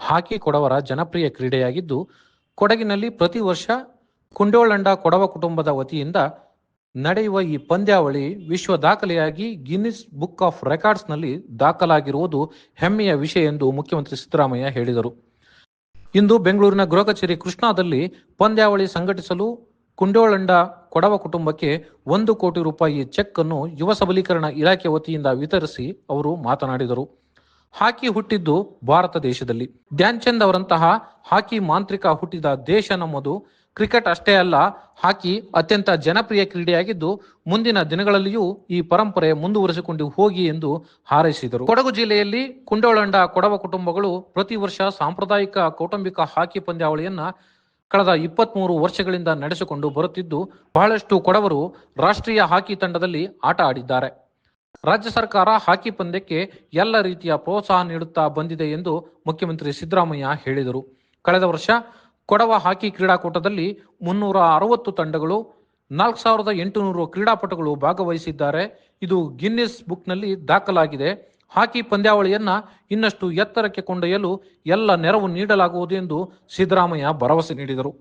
ಹಾಕಿ ಕೊಡವರ ಜನಪ್ರಿಯ ಕ್ರೀಡೆಯಾಗಿದ್ದು, ಕೊಡಗಿನಲ್ಲಿ ಪ್ರತಿ ವರ್ಷ ಕುಂಡೋಳಂಡ ಕೊಡವ ಕುಟುಂಬದ ವತಿಯಿಂದ ನಡೆಯುವ ಈ ಪಂದ್ಯಾವಳಿ ವಿಶ್ವ ದಾಖಲೆಯಾಗಿ ಗಿನ್ನಿಸ್ ಬುಕ್ ಆಫ್ ರೆಕಾರ್ಡ್ಸ್ನಲ್ಲಿ ದಾಖಲಾಗಿರುವುದು ಹೆಮ್ಮೆಯ ವಿಷಯ ಎಂದು ಮುಖ್ಯಮಂತ್ರಿ ಸಿದ್ದರಾಮಯ್ಯ ಹೇಳಿದರು. ಇಂದು ಬೆಂಗಳೂರಿನ ಗೃಹ ಕಚೇರಿ ಕೃಷ್ಣಾದಲ್ಲಿ ಪಂದ್ಯಾವಳಿ ಸಂಘಟಿಸಲು ಕುಂಡೋಳಂಡ ಕೊಡವ ಕುಟುಂಬಕ್ಕೆ 1 ಕೋಟಿ ರೂಪಾಯಿ ಚೆಕ್ ಅನ್ನು ಯುವ ಸಬಲೀಕರಣ ಇಲಾಖೆ ವತಿಯಿಂದ ವಿತರಿಸಿ ಅವರು ಮಾತನಾಡಿದರು. ಹಾಕಿ ಹುಟ್ಟಿದ್ದು ಭಾರತ ದೇಶದಲ್ಲಿ. ಧ್ಯಾನ್ ಚಂದ್ ಅವರಂತಹ ಹಾಕಿ ಮಾಂತ್ರಿಕ ಹುಟ್ಟಿದ ದೇಶ ನಮ್ಮದು. ಕ್ರಿಕೆಟ್ ಅಷ್ಟೇ ಅಲ್ಲ, ಹಾಕಿ ಅತ್ಯಂತ ಜನಪ್ರಿಯ ಕ್ರೀಡೆಯಾಗಿದ್ದು, ಮುಂದಿನ ದಿನಗಳಲ್ಲಿಯೂ ಈ ಪರಂಪರೆ ಮುಂದುವರಿಸಿಕೊಂಡು ಹೋಗಿ ಎಂದು ಹಾರೈಸಿದರು. ಕೊಡಗು ಜಿಲ್ಲೆಯಲ್ಲಿ ಕುಂಡೋಳಂಡ ಕೊಡವ ಕುಟುಂಬಗಳು ಪ್ರತಿ ವರ್ಷ ಸಾಂಪ್ರದಾಯಿಕ ಕೌಟುಂಬಿಕ ಹಾಕಿ ಪಂದ್ಯಾವಳಿಯನ್ನ ಕಳೆದ 23 ವರ್ಷಗಳಿಂದ ನಡೆಸಿಕೊಂಡು ಬರುತ್ತಿದ್ದು, ಬಹಳಷ್ಟು ಕೊಡವರು ರಾಷ್ಟ್ರೀಯ ಹಾಕಿ ತಂಡದಲ್ಲಿ ಆಟ ಆಡಿದ್ದಾರೆ. ರಾಜ್ಯ ಸರ್ಕಾರ ಹಾಕಿ ಪಂದ್ಯಕ್ಕೆ ಎಲ್ಲ ರೀತಿಯ ಪ್ರೋತ್ಸಾಹ ನೀಡುತ್ತಾ ಬಂದಿದೆ ಎಂದು ಮುಖ್ಯಮಂತ್ರಿ ಸಿದ್ದರಾಮಯ್ಯ ಹೇಳಿದರು. ಕಳೆದ ವರ್ಷ ಕೊಡವ ಹಾಕಿ ಕ್ರೀಡಾಕೂಟದಲ್ಲಿ 360 ತಂಡಗಳು, 4800 ಕ್ರೀಡಾಪಟುಗಳು ಭಾಗವಹಿಸಿದ್ದಾರೆ. ಇದು ಗಿನ್ನಿಸ್ ಬುಕ್ನಲ್ಲಿ ದಾಖಲಾಗಿದೆ. ಹಾಕಿ ಪಂದ್ಯಾವಳಿಯನ್ನ ಇನ್ನಷ್ಟು ಎತ್ತರಕ್ಕೆ ಕೊಂಡೊಯ್ಯಲು ಎಲ್ಲ ನೆರವು ನೀಡಲಾಗುವುದು ಎಂದು ಸಿದ್ದರಾಮಯ್ಯ ಭರವಸೆ ನೀಡಿದರು.